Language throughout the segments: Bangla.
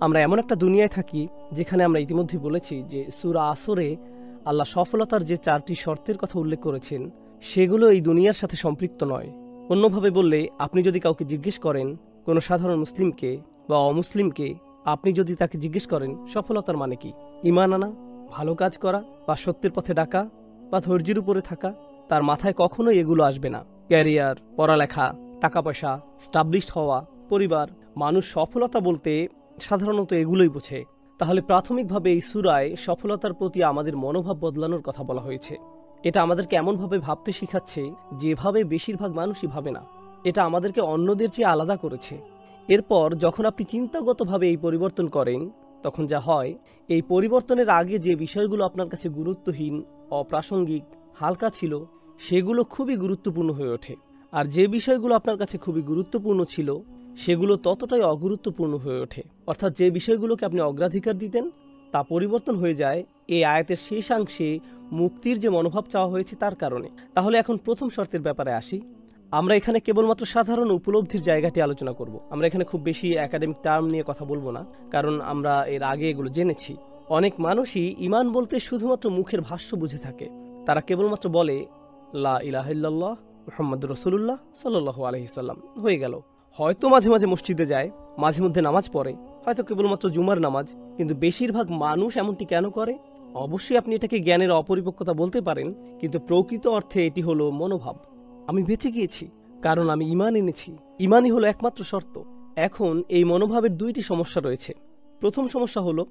আমরা এমন একটা দুনিয়ায় থাকি যেখানে আমরা ইতিমধ্যে বলেছি যে সূরা আসরে আল্লাহ সফলতার যে 4টি শর্তের কথা উল্লেখ করেছেন সেগুলো এই দুনিয়ার সাথে সম্পৃক্ত নয়। অন্যভাবে বললে, আপনি যদি কাউকে জিজ্ঞেস করেন, কোনো সাধারণ মুসলিমকে বা অমুসলিমকে আপনি যদি তাকে জিজ্ঞেস করেন সফলতার মানে কি, ঈমান আনা, ভালো কাজ করা বা সত্যের পথে ডাকা বা ধৈর্যের উপরে থাকা, তার মাথায় কখনোই এগুলো আসবে না। ক্যারিয়ার, পড়ালেখা, টাকা পয়সা, স্টাবলিশড হওয়া, পরিবার। মানুষ সফলতা বলতে সাধারণত এগুলোই বোঝে। তাহলে প্রাথমিকভাবে এই সূরায় সফলতার প্রতি আমাদের মনোভাব বদলানোর কথা বলা হয়েছে। এটা আমাদেরকে এমনভাবে ভাবতে শিখাচ্ছে যেভাবে বেশিরভাগ মানুষই ভাবে না। এটা আমাদেরকে অন্যদের চেয়ে আলাদা করেছে। এরপর যখন আপনি চিন্তাগতভাবে এই পরিবর্তন করেন, তখন যা হয়, এই পরিবর্তনের আগে যে বিষয়গুলো আপনার কাছে গুরুত্বহীন, অপ্রাসঙ্গিক, হালকা ছিল, সেগুলো খুবই গুরুত্বপূর্ণ হয়ে ওঠে। আর যে বিষয়গুলো আপনার কাছে খুবই গুরুত্বপূর্ণ ছিল সেগুলো ততটাই অগুরুত্বপূর্ণ হয়ে ওঠে। অর্থাৎ যে বিষয়গুলোকে আপনি অগ্রাধিকার দিতেন তা পরিবর্তন হয়ে যায় এই আয়াতের শেষাংশে মুক্তির যে মনোভাব চাওয়া হয়েছে তার কারণে। তাহলে এখন প্রথম শর্তের ব্যাপারে আসি। আমরা এখানে কেবলমাত্র সাধারণ উপলব্ধির জায়গাটি আলোচনা করব। আমরা এখানে খুব বেশি একাডেমিক টার্ম নিয়ে কথা বলবো না, কারণ আমরা এর আগে এগুলো জেনেছি। অনেক মানুষই ঈমান বলতে শুধুমাত্র মুখের ভাষ্য বুঝে থাকে। তারা কেবলমাত্র বলে লা ইলাহা ইল্লাল্লাহ মুহাম্মাদুর রাসূলুল্লাহ সাল্লাল্লাহু আলাইহি সাল্লাম, হয়ে গেল। হয়তো মাঝে মাঝে মসজিদে যায়, মাঝে মধ্যে নামাজ পড়ে, হয়তো কেবলমাত্র জুমার নামাজ, কিন্তু বেশিরভাগ মানুষ এমনটি কেন করে? অবশ্যই আপনি এটাকে জ্ঞানের অপরিপক্কতা বলতে পারেন, কিন্তু প্রকৃত অর্থে এটি হলো মনোভাব। আমি বেঁচে গিয়েছি কারণ আমি ঈমান এনেছি। ঈমানই হলো একমাত্র শর্ত। এখন এই মনোভাবের 2টি সমস্যা রয়েছে। প্রথম সমস্যা হলো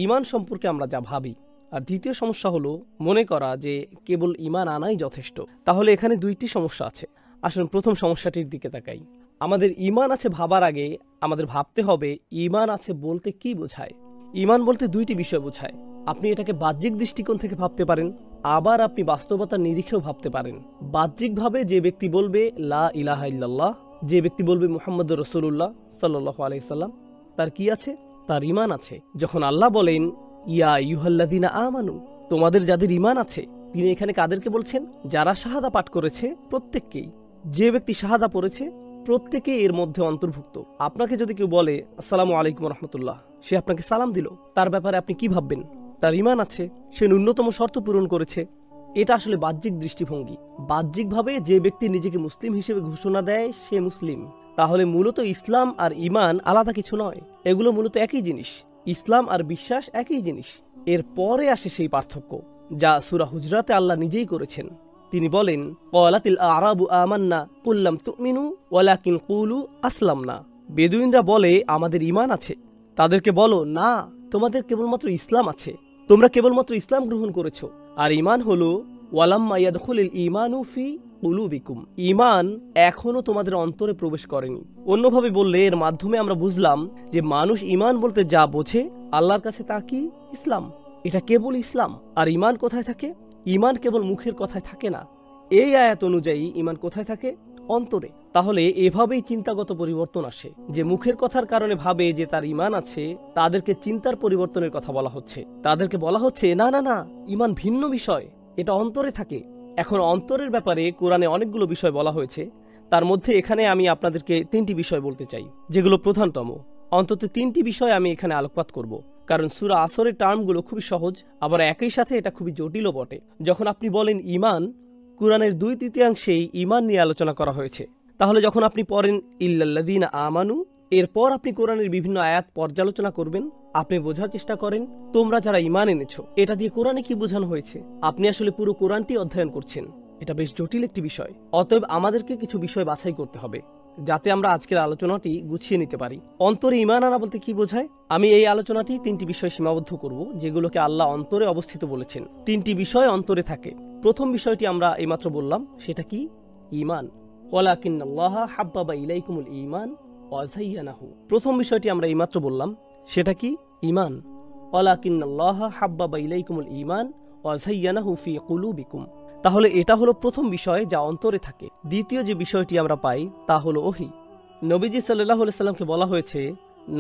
ঈমান সম্পর্কে আমরা যা ভাবি, আর দ্বিতীয় সমস্যা হলো মনে করা যে কেবল ঈমান আনাই যথেষ্ট। তাহলে এখানে 2টি সমস্যা আছে। আসুন প্রথম সমস্যাটির দিকে তাকাই। আমাদের ঈমান আছে ভাবার আগে আমাদের ভাবতে হবে ঈমান আছে বলতে কি বোঝায়। ঈমান বলতে 2টি বিষয় বোঝায়। আপনি এটাকে বাহ্যিক দৃষ্টিকোণ থেকে ভাবতে পারেন, আবার আপনি বাস্তবতার নিরিখেও ভাবতে পারেন। বাহ্যিকভাবে যে ব্যক্তি বলবে লা ইলাহা ইল্লাল্লাহ, যে ব্যক্তি বলবে মুহাম্মাদুর রাসূলুল্লাহ সাল্লাল্লাহু আলাইহি সাল্লাম, তার কি আছে? তার ঈমান আছে। যখন আল্লাহ বলেন ইয়া আইয়ুহাল্লাযীনা আমানু, তোমাদের যাদের ঈমান আছে, তিনি এখানে কাদেরকে বলছেন? যারা শাহাদা পাঠ করেছে প্রত্যেককেই। যে ব্যক্তি শাহাদা পড়েছে প্রত্যেকেই এর মধ্যে অন্তর্ভুক্ত। আপনাকে যদি কেউ বলে আসসালামু আলাইকুম রাহমাতুল্লাহ, সে আপনাকে সালাম দিল, তার ব্যাপারে আপনি কি ভাববেন? তার ঈমান আছে, সে ন্যূনতম শর্ত পূরণ করেছে। এটা আসলে বাহ্যিক দৃষ্টিভঙ্গি। বাহ্যিকভাবে যে ব্যক্তি নিজেকে মুসলিম হিসেবে ঘোষণা দেয় সে মুসলিম। তাহলে মূলত ইসলাম আর ঈমান আলাদা কিছু নয়, এগুলো মূলত একই জিনিস। ইসলাম আর বিশ্বাস একই জিনিস। এর পরে আসে সেই পার্থক্য যা সূরা হুজরাতে আল্লাহ নিজেই করেছেন। তিনি বলেন ক্বালাতিল আ'রাবু আমান্না কুল লাম তুমিনু ওয়ালাকিন কুলু আসলামনা। বেদুইনরা বলে আমাদের ঈমান আছে। তাদেরকে বলো না, তোমাদের কেবলমাত্র ইসলাম আছে, তোমরা কেবলমাত্র ইসলাম গ্রহণ করেছো। আর ঈমান হলো ওয়ালাম্মা ইয়াদখুলুল ঈমানু ফি কুলুবিকুম, ঈমান এখনো তোমাদের অন্তরে প্রবেশ করেনি। অন্যভাবে বললে এর মাধ্যমে আমরা বুঝলাম যে মানুষ ঈমান বলতে যা বোঝে আল্লাহর কাছে তা কি? ইসলাম। এটা কেবল ইসলাম। আর ঈমান কোথায় থাকে? ঈমান কেবল মুখের কথায় থাকে না। এই আয়াত অনুযায়ী ঈমান কোথায় থাকে? অন্তরে। তাহলে এভাবেই চিন্তাগত পরিবর্তন আসে। যে মুখের কথার কারণে ভাবে যে তার ঈমান আছে, তাদেরকে চিন্তার পরিবর্তনের কথা বলা হচ্ছে। তাদেরকে বলা হচ্ছে না না না, ঈমান ভিন্ন বিষয়, এটা অন্তরে থাকে। এখন অন্তরের ব্যাপারে কোরআনে অনেকগুলো বিষয় বলা হয়েছে। তার মধ্যে এখানে আমি আপনাদেরকে 3টি বিষয় বলতে চাই, যেগুলো প্রধানতম। অন্তত 3টি বিষয় আমি এখানে আলোকপাত করব, কারণ সূরা আসরের টার্মগুলো খুবই সহজ, আবার একই সাথে এটা খুবই জটিলও বটে। যখন আপনি বলেন ঈমান, কুরআনের 2/3 ঈমান নিয়ে আলোচনা করা হয়েছে। তাহলে যখন আপনি পড়েন ইল্লাল্লাযীনা আমানু, এরপর আপনি কোরআনের বিভিন্ন আয়াত পর্যালোচনা করবেন, আপনি বোঝার চেষ্টা করেন তোমরা যারা ঈমান এনেছো, এটা দিয়ে কোরআনে কি বোঝানো হয়েছে। আপনি আসলে পুরো কোরআনটি অধ্যয়ন করছেন। এটা বেশ জটিল একটি বিষয়। অতএব আমাদেরকে কিছু বিষয় বাছাই করতে হবে যাতে আমরা আজকের আলোচনাটি গুছিয়ে নিতে পারি। অন্তরে ঈমান আনা বলতে কি বোঝায়? আমি এই আলোচনাটি 3টি বিষয় সীমাবদ্ধ করব, যেগুলোকে আল্লাহ অন্তরে অবস্থিত বলেছেন। 3টি বিষয় অন্তরে থাকে। প্রথম বিষয়টি আমরা এইমাত্র বললাম, সেটা কি? ঈমান। ওয়ালাকিন্নাল্লাহা হাব্বাবা ইলাইকুমুল ঈমান ওয়া যায়্যানাহু। প্রথম বিষয়টি আমরা এইমাত্র বললাম, সেটা কি? ঈমান। ওয়ালাকিন্নাল্লাহা হাব্বাবা ইলাইকুমুল ঈমান ওয়া যায়্যানাহু ফি কুলুবিকুম। তাহলে এটা হলো প্রথম বিষয় যা অন্তরে থাকে। দ্বিতীয় যে বিষয়টি আমরা পাই তা হলো ওহী। নবীজি সাল্লাল্লাহু আলাইহি সাল্লামকে বলা হয়েছে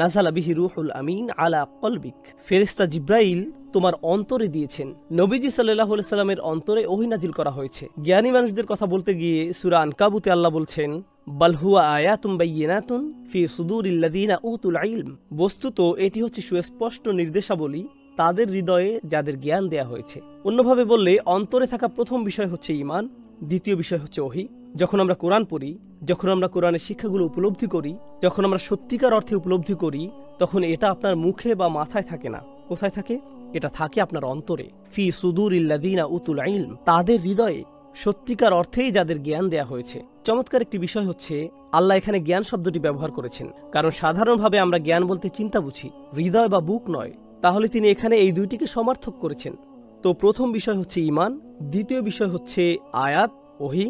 নাযালা বিহি রূহুল আমিন আলা কলবিক, ফেরেশতা জিব্রাইল তোমার অন্তরে দিয়েছেন। নবীজি সাল্লাল্লাহু আলাইহি সাল্লামের অন্তরে ওহী নাজিল করা হয়েছে। জ্ঞানী মানুষদের কথা বলতে গিয়ে সূরা আনকাবুতে আল্লাহ বলছেন বাল হুয়া আয়াতুম বাইয়িনাতুন ফি সুদুরিল্লাযিনা উতুল ইলম। বস্তুত এটি হচ্ছে সুস্পষ্ট নির্দেশাবলী তাদের হৃদয়ে যাদের জ্ঞান দেয়া হয়েছে। অন্যভাবে বললে অন্তরে থাকা প্রথম বিষয় হচ্ছে ঈমান, দ্বিতীয় বিষয় হচ্ছে ওহী। যখন আমরা কোরআন পড়ি, যখন আমরা কোরআনের শিক্ষাগুলো উপলব্ধি করি, যখন আমরা সত্যিকার অর্থে উপলব্ধি করি, তখন এটা আপনার মুখে বা মাথায় থাকে না। কোথায় থাকে? এটা থাকে আপনার অন্তরে। ফি সুদুরিল্লাযিনা উতুল ইলম, তাদের হৃদয়ে, সত্যিকার অর্থেই যাদের জ্ঞান দেয়া হয়েছে। চমৎকার একটি বিষয় হচ্ছে আল্লাহ এখানে জ্ঞান শব্দটি ব্যবহার করেছেন, কারণ সাধারণভাবে আমরা জ্ঞান বলতে চিন্তা বুঝি, হৃদয় বা বুক নয়। তাহলে তিনি এখানে এই দুইটিকে সমার্থক করেছেন। তো প্রথম বিষয় হচ্ছে ঈমান, দ্বিতীয় বিষয় হচ্ছে আয়াত, ওহী,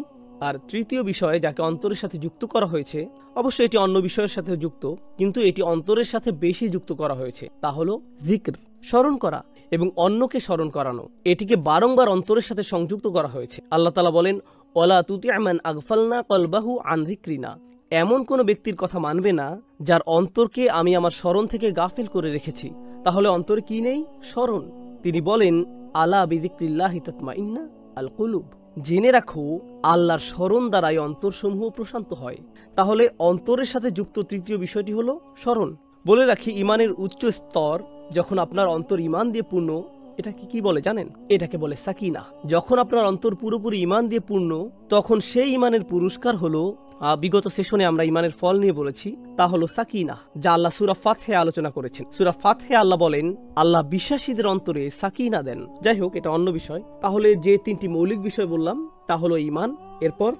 আর তৃতীয় বিষয় যাকে অন্তরের সাথে যুক্ত করা হয়েছে, অবশ্যই এটি অন্য বিষয়ের সাথে যুক্ত, কিন্তু এটি অন্তরের সাথে বেশি যুক্ত করা হয়েছে, তা হলো যিকর, স্মরণ করা এবং অন্যকে স্মরণ করানো। এটিকে বারংবার অন্তরের সাথে সংযুক্ত করা হয়েছে। আল্লাহ তাআলা বলেন, ওয়ালা তুতি'আ মান আগফালনা কলবাহু আন যিকরিনা। এমন কোন ব্যক্তির কথা মানবে না যার অন্তরকে আমি আমার স্মরণ থেকে গাফিল করে রেখেছি। তাহলে অন্তরে কি নেই? স্মরণ। তিনি বলেন, আলা বিযিকরিল্লাহি তাতমাইন্না আল কুলুব। জেনে রাখো, আল্লাহর স্মরণ দ্বারাই অন্তরসমূহ প্রশান্ত হয়। তাহলে অন্তরের সাথে যুক্ত তৃতীয় বিষয়টি হলো স্মরণ। বলে রাখি, ঈমানের উচ্চ স্তর যখন আপনার অন্তর ঈমান দিয়ে পূর্ণ, এটাকে কি বলে জানেন? এটাকে বলে সাকিনা। যখন আপনার অন্তর পুরোপুরি ঈমান দিয়ে পূর্ণ, তখন সেই ঈমানের পুরস্কার হলো, বিগত সেশনে আমরা ঈমানের ফল নিয়ে বলেছি, তা হলো সাকিনা, যা আল্লাহ সূরা ফাতহে আলোচনা করেছেন। সূরা ফাতহে আল্লাহ বলেন, আল্লাহ বিশ্বাসীদের অন্তরে সাকিনা দেন। যাই হোক, এটা অন্য বিষয়। তাহলে যে তিনটি মৌলিক বিষয় বললাম তা হলো ঈমান, এরপর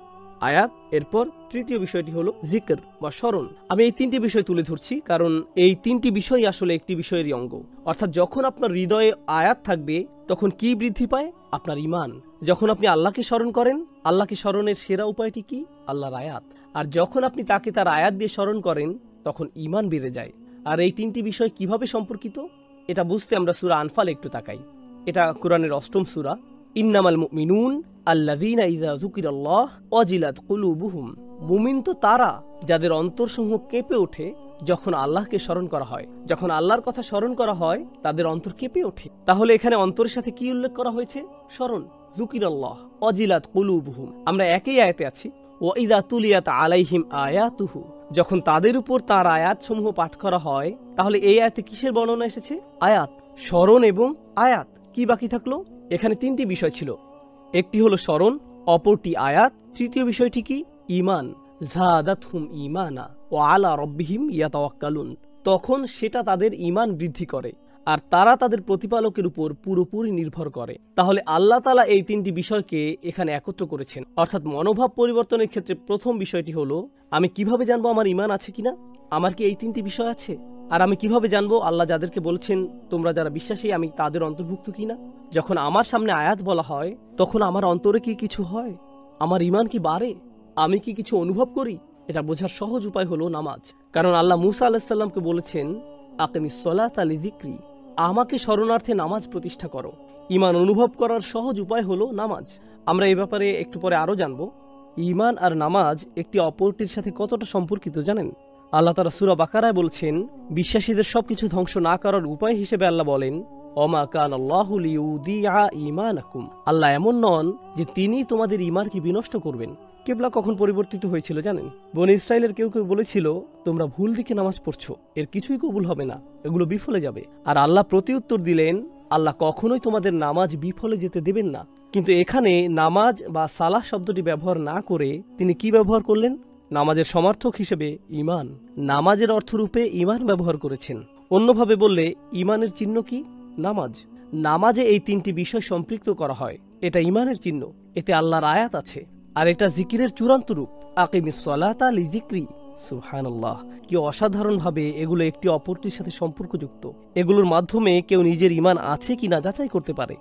আয়াত, এরপর তৃতীয় বিষয়টি হলো যিকর বা স্মরণ। আমি এই তিনটি বিষয় তুলে ধরছি কারণ এই তিনটি বিষয় আসলে একটি বিষয়েরই অঙ্গ। অর্থাৎ যখন আপনার হৃদয়ে আয়াত থাকবে, তখন কি বৃদ্ধি পায়? আপনার ঈমান। যখন আপনি আল্লাহকে স্মরণ করেন, আল্লাহকে স্মরণের সেরা উপায়টি কি? আল্লাহর আয়াত। আর যখন আপনি তাকে তার আয়াত দিয়ে স্মরণ করেন, তখন ঈমান বেড়ে যায়। আর এই তিনটি বিষয় কিভাবে সম্পর্কিত, এটা বুঝতে আমরা সূরা আনফাল একটু তাকাই। এটা কোরআনের ৮ম সূরা। ইন্নামাল মুমিনুন আল্লাযীনা ইযা যুকিরাল্লাহ ওয়াজিলাত কুলুবুহুম। মুমিন তো তারা যাদের অন্তরসমূহ কেঁপে ওঠে যখন আল্লাহকে স্মরণ করা হয়। যখন আল্লাহর কথা স্মরণ করা হয়, তাদের অন্তর কেঁপে ওঠে। তাহলে এখানে অন্তরের সাথে কি উল্লেখ করা হয়েছে? স্মরণ। যুকিরাল্লাহ ওয়াজিলাত কুলুবুহুম। আমরা একই আয়াতে আছি, ওয়া ইযা তুলিয়াত আলাইহিম আয়াতুহু। যখন তাদের উপর তার আয়াতসমূহ পাঠ করা হয়, তাহলে এই আয়াতে কিসের বর্ণনা এসেছে? আয়াত, স্মরণ এবং আয়াত। কি বাকি থাকলো? এখানে তিনটি বিষয় ছিল। একটি হলো স্মরণ, অপরটি আয়াত, তৃতীয় বিষয়টি কি? ঈমান। যাদাতহুম ঈমানা ওয়া আলা রাব্বিহিম ইয়াতাওয়াক্কালুন। তখন সেটা তাদের ঈমান বৃদ্ধি করে আর তারা তাদের প্রতিপালকের উপর পুরোপুরি নির্ভর করে। তাহলে আল্লাহ তাআলা এই তিনটি বিষয়কে এখানে একত্র করেছেন। অর্থাৎ মনোভাব পরিবর্তনের ক্ষেত্রে প্রথম বিষয়টি হলো, আমি কিভাবে জানবো আমার ঈমান আছে কিনা? আমার কি এই তিনটি বিষয় আছে? আর আমি কিভাবে জানবো আল্লাহ যাদেরকে বলছেন তোমরা যারা বিশ্বাসী, আমি তাদের অন্তর্ভুক্ত কিনা? যখন আমার সামনে আয়াত বলা হয়, তখন আমার অন্তরে কি কিছু হয়? আমার ঈমান কি বাড়ে? আমি কি কিছু অনুভব করি? এটা বোঝার সহজ উপায় হলো নামাজ। কারণ আল্লাহ মূসা আলাইহিস সালামকে বলেছেন, আকিমিস সালাতা লিযিকরি, আমাকে স্মরণার্থে নামাজ প্রতিষ্ঠা করো। ঈমান অনুভব করার সহজ উপায় হলো নামাজ। আমরা এই ব্যাপারে একটু পরে আরো জানবো। ঈমান আর নামাজ একটি অপরটির সাথে কতটা সম্পর্কিত জানেন? আল্লাহ তাআলা সূরা বাকারায় বলছেন, বিশ্বাসীদের সবকিছু ধ্বংস না করার উপায় হিসেবে আল্লাহ বলেন, ওমা কানাল্লাহু লিইউদিআ ঈমানাকুম। আল্লাহ এমন নন যে তিনি তোমাদের ঈমানকে বিনষ্ট করবেন। কিবলা কখন পরিবর্তিত হয়েছিল জানেন? বনী ইসরাইলের কেউ কেউ বলেছিল, তোমরা ভুল দিকে নামাজ পড়ছো, এর কিছুই কবুল হবে না, এগুলো বিফলে যাবে। আর আল্লাহ প্রতিউত্তর দিলেন, আল্লাহ কখনোই তোমাদের নামাজ বিফলে যেতে দেবেন না। কিন্তু এখানে নামাজ বা সালাহ শব্দটি ব্যবহার না করে তিনি কি ব্যবহার করলেন? নামাজের সমার্থক হিসেবে ঈমান, নামাজের অর্থরূপে ঈমান ব্যবহার করেছেন। অন্যভাবে বললে ঈমানের চিহ্ন কি? নামাজ। নামাজে এই তিনটি বিষয় সম্পৃক্ত করা হয়, এটা ঈমানের চিহ্ন। এতে আল্লাহর আয়াত আছে আর এটা জিকিরের চূড়ান্ত রূপ। আকিমিস সালাতা লিযিকরি। সুবহানাল্লাহ, কি অসাধারণভাবে এগুলো একটি অপরটির সাথে সম্পর্কযুক্ত। এগুলোর মাধ্যমে কেউ নিজের ঈমান আছে কিনা যাচাই করতে পারে।